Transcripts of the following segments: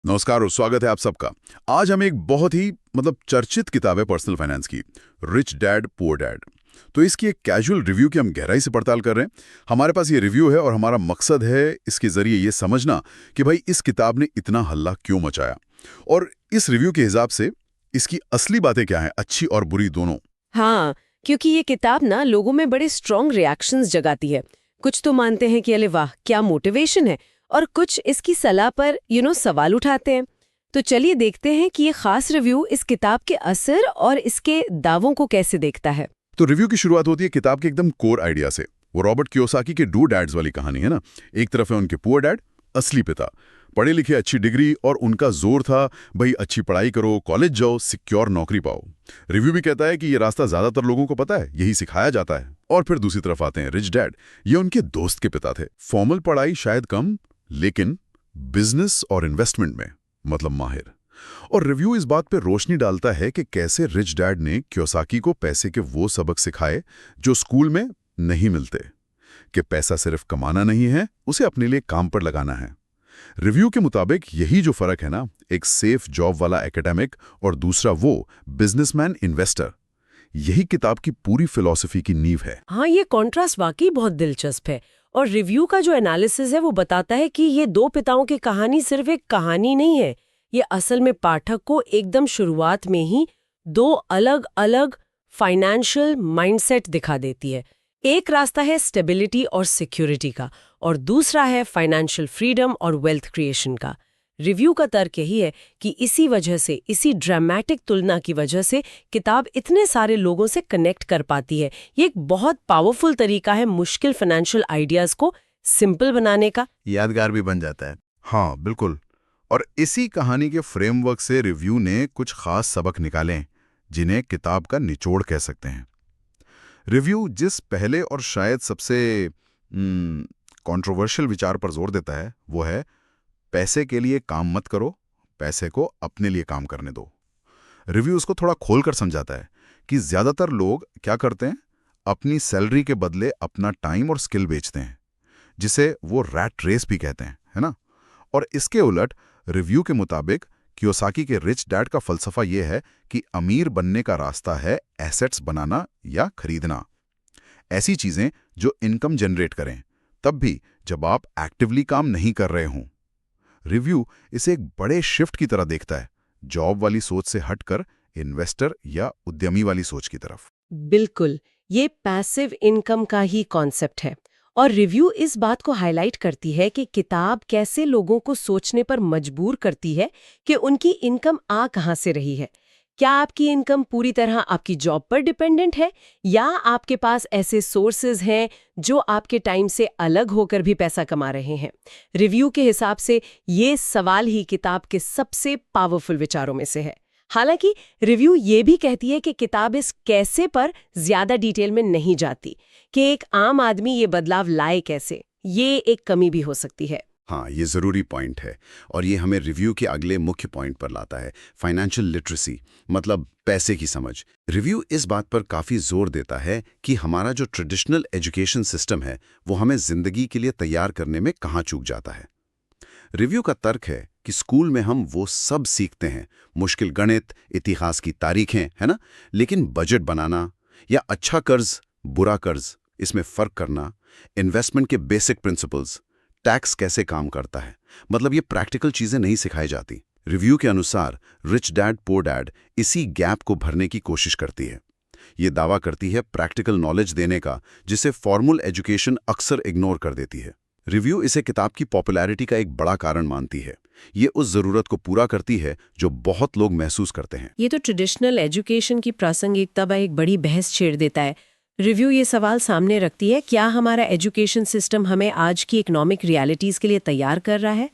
नमस्कार और स्वागत है आप सबका। आज हम एक बहुत ही चर्चित किताब है पर्सनल फाइनेंस की, रिच डैड पुअर डैड। तो इसकी एक कैजुअल रिव्यू की हम गहराई से पड़ताल कर रहे हैं। हमारे पास ये रिव्यू है और हमारा मकसद है इसके जरिए ये समझना कि भाई इस किताब ने इतना हल्ला क्यों मचाया और इस रिव्यू के हिसाब से इसकी असली बातें क्या हैं, अच्छी और बुरी दोनों। हाँ, क्योंकि ये किताब ना लोगों में बड़े स्ट्रॉन्ग रिएक्शंस जगाती है। कुछ तो मानते हैं कि अरे वाह क्या मोटिवेशन है, और कुछ इसकी सलाह पर सवाल उठाते हैं। तो चलिए देखते हैं कि ये खास रिव्यू इस किताब के असर और इसके दावों को कैसे देखता है। तो रिव्यू की शुरुआत होती है किताब के एकदम कोर आइडिया से। वो रॉबर्ट कियोसाकी के डू डैड्स वाली कहानी है ना। एक तरफ है उनके पुअर डैड, असली पिता, पढ़े लिखे, अच्छी डिग्री, और उनका जोर था भाई अच्छी पढ़ाई करो, कॉलेज जाओ, सिक्योर नौकरी पाओ। रिव्यू भी कहता है कि ये रास्ता ज्यादातर लोगों को पता है, यही सिखाया जाता है। और फिर दूसरी तरफ आते हैं रिच डैड। ये उनके दोस्त के पिता थे, फॉर्मल पढ़ाई शायद कम, लेकिन बिजनेस और इन्वेस्टमेंट में माहिर। और रिव्यू इस बात पे रोशनी डालता है कि कैसे रिच डैड ने कियोसाकी को पैसे के वो सबक सिखाए जो स्कूल में नहीं मिलते, कि पैसा सिर्फ कमाना नहीं है, उसे अपने लिए काम पर लगाना है। रिव्यू के मुताबिक यही जो फर्क है ना, एक सेफ जॉब वाला एकेडमिक और दूसरा वो बिजनेसमैन इन्वेस्टर, यही किताब की पूरी फिलॉसफी की नींव है। हाँ, ये कॉन्ट्रास्ट वाकई बहुत दिलचस्प है। और रिव्यू का जो एनालिसिस है वो बताता है कि ये दो पिताओं की कहानी सिर्फ एक कहानी नहीं है। ये असल में पाठक को एकदम शुरुआत में ही दो अलग अलग फाइनेंशियल माइंडसेट दिखा देती है। एक रास्ता है स्टेबिलिटी और सिक्योरिटी का, और दूसरा है फाइनेंशियल फ्रीडम और वेल्थ क्रिएशन का। रिव्यू का तर्क यही है कि इसी वजह से, इसी ड्रामेटिक तुलना की वजह से किताब इतने सारे लोगों से कनेक्ट कर पाती है। ये एक बहुत पावरफुल तरीका है मुश्किल फाइनेंशियल आइडियाज को सिंपल बनाने का। यादगार भी बन जाता है। हाँ बिल्कुल। और इसी कहानी के फ्रेमवर्क से रिव्यू ने कुछ खास सबक निकाले जिन्हें किताब का निचोड़ कह सकते हैं। रिव्यू जिस पहले और शायद सबसे कंट्रोवर्शियल विचार पर जोर देता है वो है, पैसे के लिए काम मत करो, पैसे को अपने लिए काम करने दो। रिव्यू उसको थोड़ा खोलकर समझाता है कि ज्यादातर लोग क्या करते हैं, अपनी सैलरी के बदले अपना टाइम और स्किल बेचते हैं, जिसे वो रैट रेस भी कहते हैं, है ना। और इसके उलट रिव्यू के मुताबिक कियोसाकी के रिच डैड का फलसफा यह है कि अमीर बनने का रास्ता है एसेट्स बनाना या खरीदना, ऐसी चीजें जो इनकम जनरेट करें, तब भी जब आप एक्टिवली काम नहीं कर रहे हों। रिव्यू इसे एक बड़े शिफ्ट की तरह देखता है, जॉब वाली सोच से हटकर इन्वेस्टर या उद्यमी वाली सोच की तरफ। बिल्कुल, ये पैसिव इनकम का ही कॉन्सेप्ट है। और रिव्यू इस बात को हाईलाइट करती है कि किताब कैसे लोगों को सोचने पर मजबूर करती है कि उनकी इनकम आ कहां से रही है। क्या आपकी इनकम पूरी तरह आपकी जॉब पर डिपेंडेंट है, या आपके पास ऐसे सोर्सेज हैं जो आपके टाइम से अलग होकर भी पैसा कमा रहे हैं। रिव्यू के हिसाब से ये सवाल ही किताब के सबसे पावरफुल विचारों में से है। हालांकि रिव्यू ये भी कहती है कि किताब इस कैसे पर ज्यादा डिटेल में नहीं जाती, कि एक आम आदमी ये बदलाव लाए कैसे, ये एक कमी भी हो सकती है। हाँ, ये ज़रूरी पॉइंट है और ये हमें रिव्यू के अगले मुख्य पॉइंट पर लाता है, फाइनेंशियल लिटरेसी, पैसे की समझ। रिव्यू इस बात पर काफ़ी जोर देता है कि हमारा जो ट्रेडिशनल एजुकेशन सिस्टम है वो हमें ज़िंदगी के लिए तैयार करने में कहाँ चूक जाता है। रिव्यू का तर्क है कि स्कूल में हम वो सब सीखते हैं, मुश्किल गणित, इतिहास की तारीखें, है ना, लेकिन बजट बनाना या अच्छा कर्ज, बुरा कर्ज, इसमें फ़र्क करना, इन्वेस्टमेंट के बेसिक प्रिंसिपल्स, टैक्स कैसे काम करता है, ये प्रैक्टिकल चीजें नहीं सिखाई जाती। रिव्यू के अनुसार रिच डैड पुअर डैड इसी गैप को भरने की कोशिश करती है। ये दावा करती है प्रैक्टिकल नॉलेज देने का, जिसे फॉर्मल एजुकेशन अक्सर इग्नोर कर देती है। रिव्यू इसे किताब की पॉपुलैरिटी का एक बड़ा कारण मानती है। ये उस जरूरत को पूरा करती है जो बहुत लोग महसूस करते हैं। ये तो ट्रेडिशनल एजुकेशन की प्रासंगिकता पर एक बड़ी बहस छेड़ देता है। रिव्यू ये सवाल सामने रखती है, क्या हमारा एजुकेशन सिस्टम हमें आज की इकोनॉमिक रियलिटीज़ के लिए तैयार कर रहा है।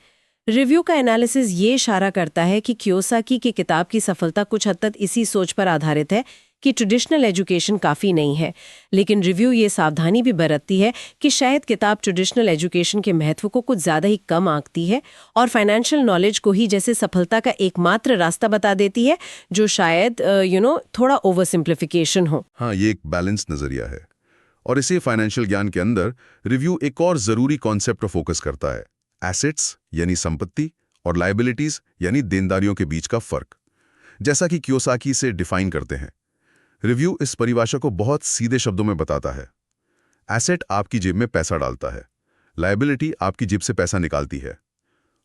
रिव्यू का एनालिसिस ये इशारा करता है कि कियोसाकी की किताब की सफलता कुछ हद तक इसी सोच पर आधारित है कि ट्रेडिशनल एजुकेशन काफ़ी नहीं है। लेकिन रिव्यू ये सावधानी भी बरतती है कि शायद किताब ट्रेडिशनल एजुकेशन के महत्व को कुछ ज़्यादा ही कम आंकती है और फाइनेंशियल नॉलेज को ही जैसे सफलता का एकमात्र रास्ता बता देती है, जो शायद थोड़ा ओवर सिंप्लीफिकेशन हो। हाँ, ये एक बैलेंस नजरिया है। और इसी फाइनेंशियल ज्ञान के अंदर रिव्यू एक और ज़रूरी कॉन्सेप्ट पर फोकस करता है, एसेट्स यानी संपत्ति और लायबिलिटीज यानी देनदारियों के बीच का फर्क, जैसा कि कियोसाकी से डिफाइन करते हैं। रिव्यू इस परिभाषा को बहुत सीधे शब्दों में बताता है। एसेट आपकी जेब में पैसा डालता है, लायबिलिटी आपकी जेब से पैसा निकालती है।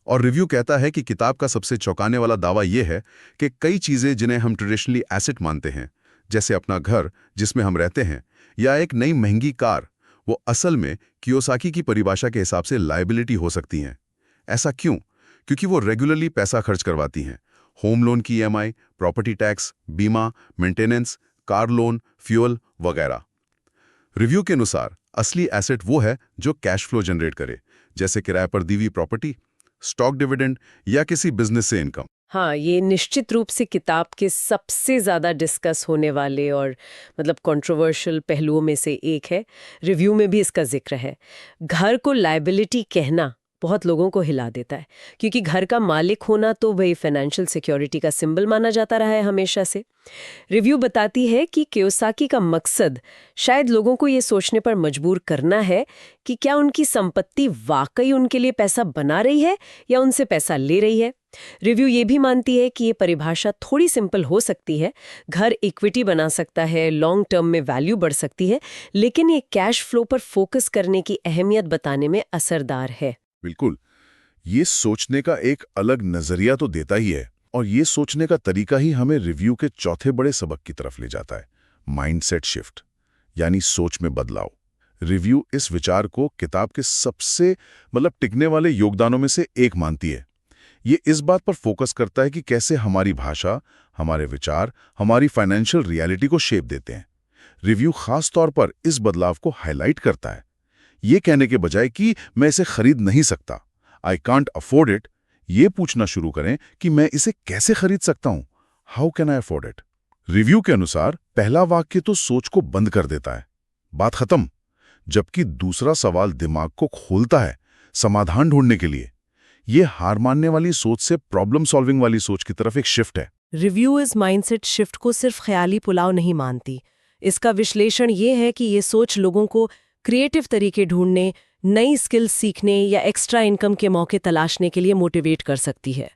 और रिव्यू कहता है कि किताब का सबसे चौंकाने वाला दावा यह है कि कई चीजें जिन्हें हम ट्रेडिशनली एसेट मानते हैं, जैसे अपना घर जिसमें हम रहते हैं या एक नई महंगी कार, वो असल में कियोसाकी की परिभाषा के हिसाब से लायबिलिटी हो सकती हैं। ऐसा क्यों? क्योंकि वो रेगुलरली पैसा खर्च करवाती हैं। होम लोन की ईएमआई, प्रॉपर्टी टैक्स, बीमा, मेंटेनेंस, कार लोन, फ्यूल वगैरह। रिव्यू के अनुसार असली एसेट वो है जो कैश फ्लो जनरेट करे, जैसे किराए पर दी हुई प्रॉपर्टी, स्टॉक डिविडेंड या किसी बिजनेस से इनकम। हाँ, ये निश्चित रूप से किताब के सबसे ज़्यादा डिस्कस होने वाले और कंट्रोवर्शियल पहलुओं में से एक है। रिव्यू में भी इसका जिक्र है। घर को लायबिलिटी कहना बहुत लोगों को हिला देता है, क्योंकि घर का मालिक होना तो वही फाइनेंशियल सिक्योरिटी का सिंबल माना जाता रहा है हमेशा से। रिव्यू बताती है कि कियोसाकी का मकसद शायद लोगों को ये सोचने पर मजबूर करना है कि क्या उनकी संपत्ति वाकई उनके लिए पैसा बना रही है या उनसे पैसा ले रही है। रिव्यू ये भी मानती है कि ये परिभाषा थोड़ी सिंपल हो सकती है। घर इक्विटी बना सकता है, लॉन्ग टर्म में वैल्यू बढ़ सकती है, लेकिन ये कैश फ्लो पर फोकस करने की अहमियत बताने में असरदार है। बिल्कुल, ये सोचने का एक अलग नजरिया तो देता ही है, और ये सोचने का तरीका ही हमें रिव्यू के चौथे बड़े सबक की तरफ ले जाता है, माइंडसेट शिफ्ट, यानी सोच में बदलाव। रिव्यू इस विचार को किताब के सबसे टिकने वाले योगदानों में से एक मानती है। ये इस बात पर फोकस करता है कि कैसे हमारी भाषा, हमारे विचार, हमारी फाइनेंशियल रियलिटी को शेप देते हैं। रिव्यू खास तौर पर इस बदलाव को हाईलाइट करता है। ये कहने के बजाय कि मैं इसे खरीद नहीं सकता, आई कांट अफोर्ड इट, ये पूछना शुरू करें कि मैं इसे कैसे खरीद सकता हूं, how can I afford it. Review के अनुसार पहला वाक्य तो सोच को बंद कर देता है, बात खत्म, जबकि दूसरा सवाल दिमाग को खोलता है समाधान ढूंढने के लिए। ये हार मानने वाली सोच से प्रॉब्लम सॉल्विंग वाली सोच की तरफ एक शिफ्ट है। रिव्यू इस माइंडसेट शिफ्ट को सिर्फ ख्याली पुलाव नहीं मानती। इसका विश्लेषण ये है कि ये सोच लोगों को क्रिएटिव तरीके ढूंढने, नई स्किल्स सीखने या एक्स्ट्रा इनकम के मौके तलाशने के लिए मोटिवेट कर सकती है।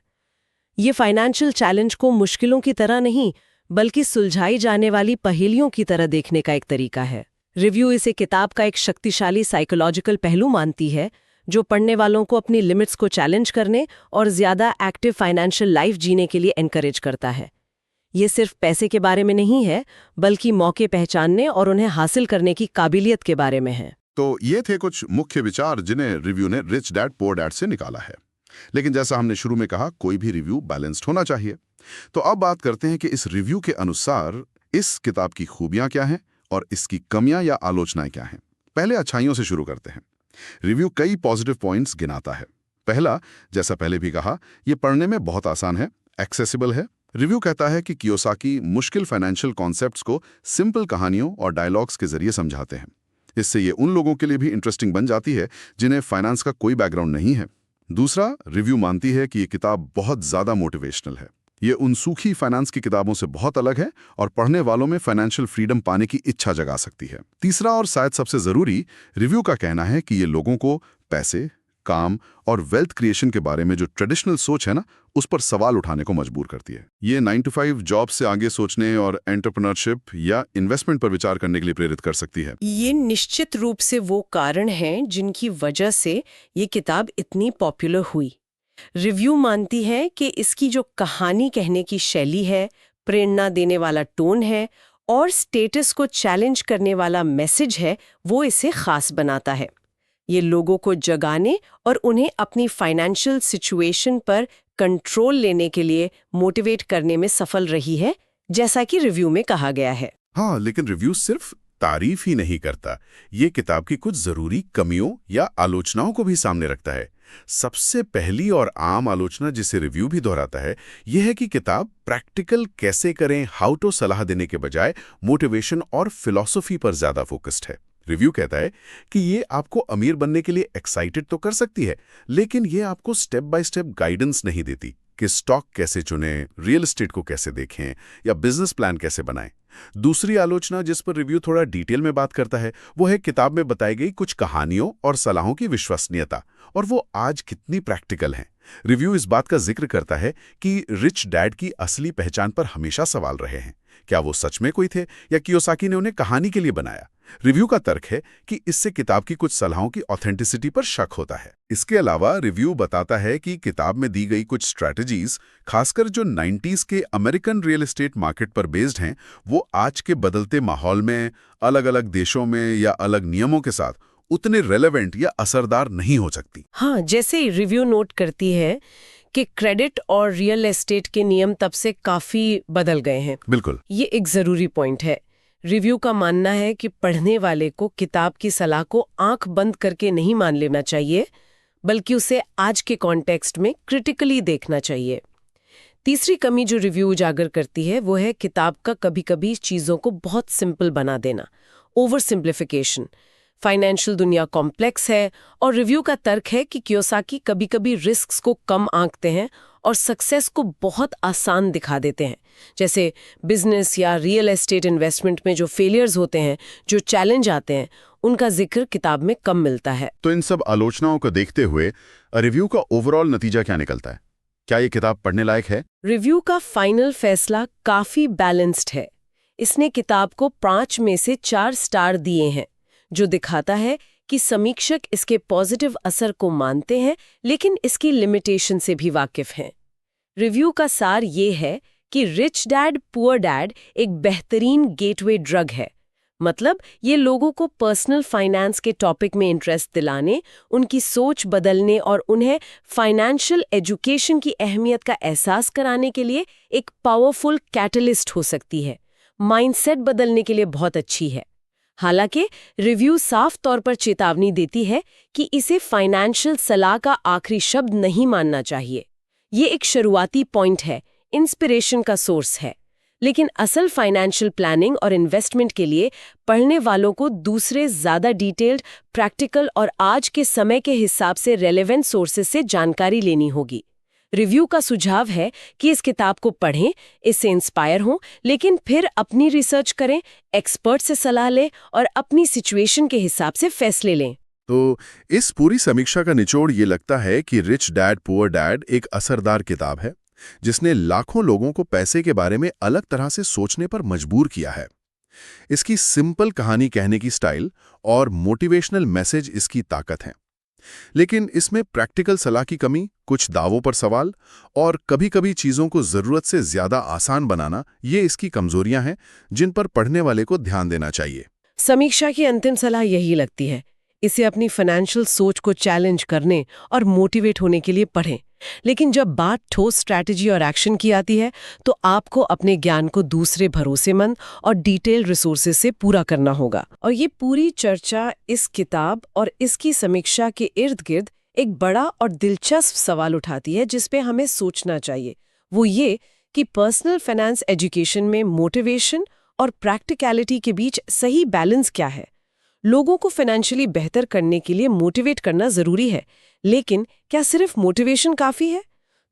ये फाइनेंशियल चैलेंज को मुश्किलों की तरह नहीं, बल्कि सुलझाई जाने वाली पहेलियों की तरह देखने का एक तरीका है। रिव्यू इसे किताब का एक शक्तिशाली साइकोलॉजिकल पहलू मानती है, जो पढ़ने वालों को अपनी लिमिट्स को चैलेंज करने और ज्यादा एक्टिव फाइनेंशियल लाइफ जीने के लिए एनकरेज करता है। ये सिर्फ पैसे के बारे में नहीं है, बल्कि मौके पहचानने और उन्हें हासिल करने की काबिलियत के बारे में है। तो ये थे कुछ मुख्य विचार जिन्हें रिव्यू ने रिच डैड पुअर डैड से निकाला है। लेकिन जैसा हमने शुरू में कहा, कोई भी रिव्यू बैलेंस्ड होना चाहिए। तो अब बात करते हैं कि इस रिव्यू के अनुसार इस किताब की खूबियां क्या हैं और इसकी कमियां या आलोचनाएं क्या हैं। पहले अच्छाइयों से शुरू करते हैं। रिव्यू कई पॉजिटिव पॉइंट्स गिनाता है। पहला, जैसा पहले भी कहा, यह पढ़ने में बहुत आसान है, एक्सेसिबल है। रिव्यू कहता है कि कियोसाकी मुश्किल फाइनेंशियल कॉन्सेप्ट्स को सिंपल कहानियों और डायलॉग्स के जरिए समझाते हैं। इससे ये उन लोगों के लिए भी इंटरेस्टिंग बन जाती है जिन्हें फाइनेंस का कोई बैकग्राउंड नहीं है। दूसरा, रिव्यू मानती है कि ये किताब बहुत ज़्यादा मोटिवेशनल है। ये उन सूखी फाइनेंस की किताबों से बहुत अलग है और पढ़ने वालों में फाइनेंशियल फ्रीडम पाने की इच्छा जगा सकती है। तीसरा और शायद सबसे ज़रूरी, रिव्यू का कहना है कि ये लोगों को पैसे, काम और वेल्थ क्रिएशन के बारे में जो ट्रेडिशनल सोच है ना, उस पर सवाल उठाने को मजबूर करती है। ये 9 to 5 जॉब से आगे सोचने और एंटरप्रेन्योरशिप या इन्वेस्टमेंट पर विचार करने के लिए प्रेरित कर सकती है। ये निश्चित रूप से वो कारण हैं जिनकी वजह से ये किताब इतनी पॉपुलर हुई। रिव्यू मानती है कि इसकी जो कहानी कहने की शैली है, प्रेरणा देने वाला टोन है और स्टेटस को चैलेंज करने वाला मैसेज है, वो इसे खास बनाता है। ये लोगों को जगाने और उन्हें अपनी फाइनेंशियल सिचुएशन पर कंट्रोल लेने के लिए मोटिवेट करने में सफल रही है, जैसा कि रिव्यू में कहा गया है। हाँ, लेकिन रिव्यू सिर्फ तारीफ ही नहीं करता, ये किताब की कुछ जरूरी कमियों या आलोचनाओं को भी सामने रखता है। सबसे पहली और आम आलोचना जिसे रिव्यू भी दोहराता है, यह है कि किताब प्रैक्टिकल कैसे करें, हाउ टू सलाह देने के बजाय मोटिवेशन और फिलॉसफी पर ज्यादा फोकस्ड है। रिव्यू कहता है कि ये आपको अमीर बनने के लिए एक्साइटेड तो कर सकती है, लेकिन ये आपको स्टेप बाय स्टेप गाइडेंस नहीं देती। कि स्टॉक कैसे चुनें, रियल एस्टेट को कैसे देखें या बिजनेस प्लान कैसे बनाएं। दूसरी आलोचना जिस पर रिव्यू थोड़ा डिटेल में बात करता है वो है किताब में बताई गई कुछ कहानियों और सलाहों की विश्वसनीयता और वो आज कितनी प्रैक्टिकल हैं। रिव्यू इस बात का जिक्र करता है कि रिच डैड की असली पहचान पर हमेशा सवाल रहे हैं। क्या वो सच में कोई थे या कियोसाकी ने उन्हें कहानी के लिए बनाया? रिव्यू का तर्क है कि इससे किताब की कुछ सलाहों की ऑथेंटिसिटी पर शक होता है। इसके अलावा रिव्यू बताता है कि किताब में दी गई कुछ स्ट्रैटेजीज, खासकर जो 90s के अमेरिकन रियल एस्टेट मार्केट पर बेस्ड हैं, वो आज के बदलते माहौल में, अलग अलग देशों में या अलग नियमों के साथ उतने रेलेवेंट या असरदार नहीं हो सकती। हाँ, जैसे रिव्यू नोट करती है कि क्रेडिट और रियल एस्टेट के नियम तब से काफी बदल गए हैं। बिल्कुल, ये एक जरूरी पॉइंट है। रिव्यू का मानना है कि पढ़ने वाले को किताब की सलाह को आंख बंद करके नहीं मान लेना चाहिए, बल्कि उसे आज के कॉन्टेक्स्ट में क्रिटिकली देखना चाहिए। तीसरी कमी जो रिव्यू उजागर करती है वो है किताब का कभी-कभी चीजों को बहुत सिंपल बना देना, ओवर सिंप्लिफिकेशन। फाइनेंशियल दुनिया कॉम्प्लेक्स है और रिव्यू का तर्क है कि कियोसाकी कभी-कभी रिस्क्स को कम आंकते हैं और सक्सेस को बहुत आसान दिखा देते हैं। जैसे बिजनेस या रियल एस्टेट इन्वेस्टमेंट में जो फेलियर्स होते हैं, जो चैलेंज आते हैं, उनका जिक्र किताब में कम मिलता है। तो इन सब आलोचनाओं को देखते हुए रिव्यू का ओवरऑल नतीजा क्या निकलता है? क्या ये किताब पढ़ने लायक है? रिव्यू का फाइनल फैसला काफी बैलेंस्ड है। इसने किताब को 5 में से 4 स्टार दिए हैं, जो दिखाता है कि समीक्षक इसके पॉजिटिव असर को मानते हैं, लेकिन इसकी लिमिटेशन से भी वाकिफ हैं। रिव्यू का सार ये है कि रिच डैड पुअर डैड एक बेहतरीन गेटवे ड्रग है। मतलब ये लोगों को पर्सनल फाइनेंस के टॉपिक में इंटरेस्ट दिलाने, उनकी सोच बदलने और उन्हें फाइनेंशियल एजुकेशन की अहमियत का एहसास कराने के लिए एक पावरफुल कैटलिस्ट हो सकती है। माइंडसेट बदलने के लिए बहुत अच्छी है। हालांकि रिव्यू साफ तौर पर चेतावनी देती है कि इसे फाइनेंशियल सलाह का आखिरी शब्द नहीं मानना चाहिए। ये एक शुरुआती पॉइंट है, इंस्पिरेशन का सोर्स है, लेकिन असल फाइनेंशियल प्लानिंग और इन्वेस्टमेंट के लिए पढ़ने वालों को दूसरे ज्यादा डिटेल्ड, प्रैक्टिकल और आज के समय के हिसाब से रेलेवेंट सोर्सेस से जानकारी लेनी होगी। रिव्यू का सुझाव है कि इस किताब को पढ़ें, इससे इंस्पायर हों, लेकिन फिर अपनी रिसर्च करें, एक्सपर्ट से सलाह लें और अपनी सिचुएशन के हिसाब से फैसले लें। तो इस पूरी समीक्षा का निचोड़ ये लगता है कि रिच डैड पुअर डैड एक असरदार किताब है, जिसने लाखों लोगों को पैसे के बारे में अलग तरह से सोचने पर मजबूर किया है। इसकी सिंपल कहानी कहने की स्टाइल और मोटिवेशनल मैसेज इसकी ताकत है, लेकिन इसमें प्रैक्टिकल सलाह की कमी, कुछ दावों पर सवाल और कभी-कभी चीजों को जरूरत से ज्यादा आसान बनाना, ये इसकी कमजोरियां हैं जिन पर पढ़ने वाले को ध्यान देना चाहिए। समीक्षा की अंतिम सलाह यही लगती है, इसे अपनी फाइनेंशियल सोच को चैलेंज करने और मोटिवेट होने के लिए पढ़ें। लेकिन जब बात ठोस स्ट्रैटेजी और एक्शन की आती है, तो आपको अपने ज्ञान को दूसरे भरोसेमंद और डिटेल रिसोर्सेज से पूरा करना होगा। और ये पूरी चर्चा इस किताब और इसकी समीक्षा के इर्द गिर्द एक बड़ा और दिलचस्प सवाल उठाती है, जिस पे हमें सोचना चाहिए। वो ये कि पर्सनल फाइनेंस एजुकेशन में मोटिवेशन और प्रैक्टिकलिटी के बीच सही बैलेंस क्या है। लोगों को फाइनेंशियली बेहतर करने के लिए मोटिवेट करना जरूरी है, लेकिन क्या सिर्फ मोटिवेशन काफी है?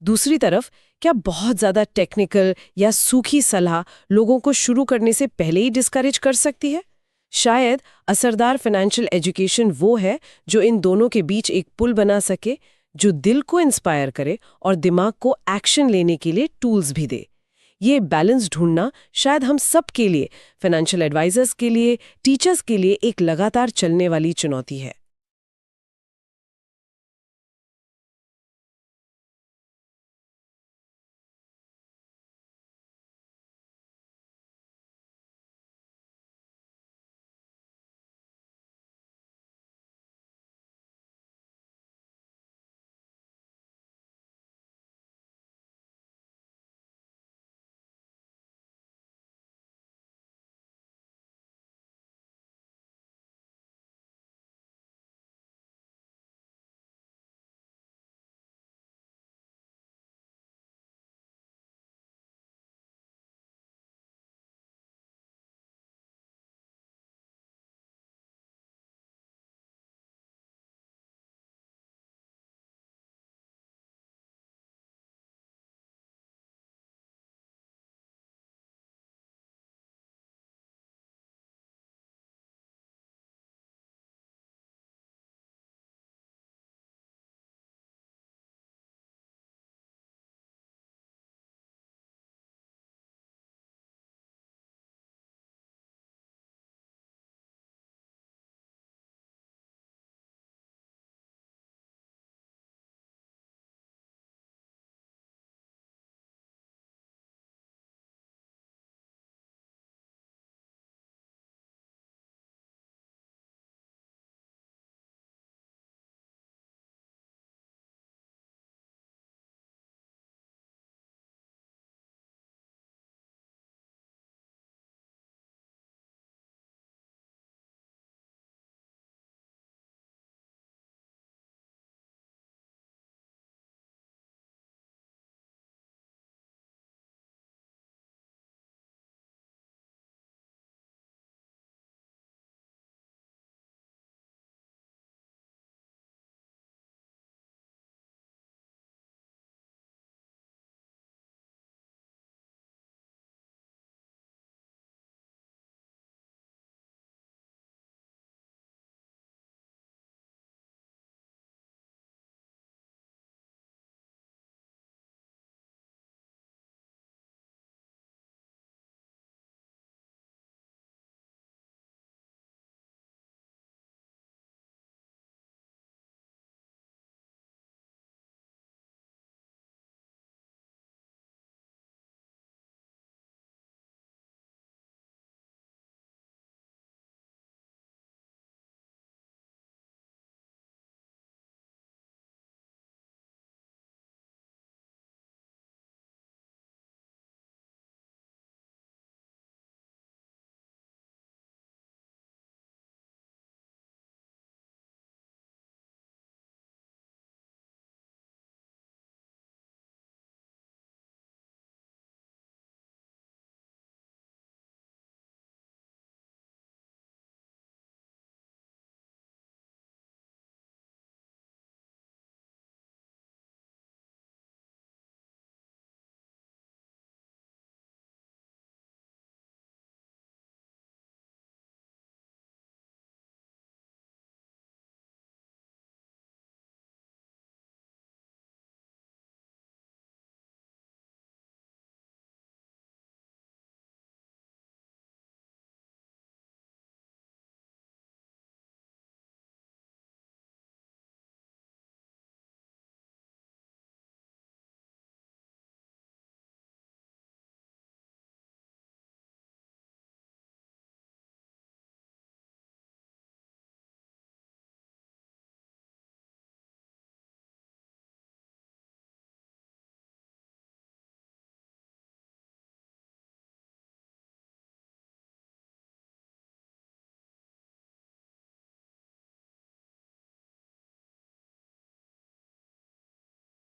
दूसरी तरफ, क्या बहुत ज्यादा टेक्निकल या सूखी सलाह लोगों को शुरू करने से पहले ही डिस्करेज कर सकती है? शायद असरदार फाइनेंशियल एजुकेशन वो है जो इन दोनों के बीच एक पुल बना सके, जो दिल को इंस्पायर करे और दिमाग को एक्शन लेने के लिए टूल्स भी दे। ये बैलेंस ढूंढना शायद हम सब के लिए, फाइनेंशियल एडवाइजर्स के लिए, टीचर्स के लिए एक लगातार चलने वाली चुनौती है।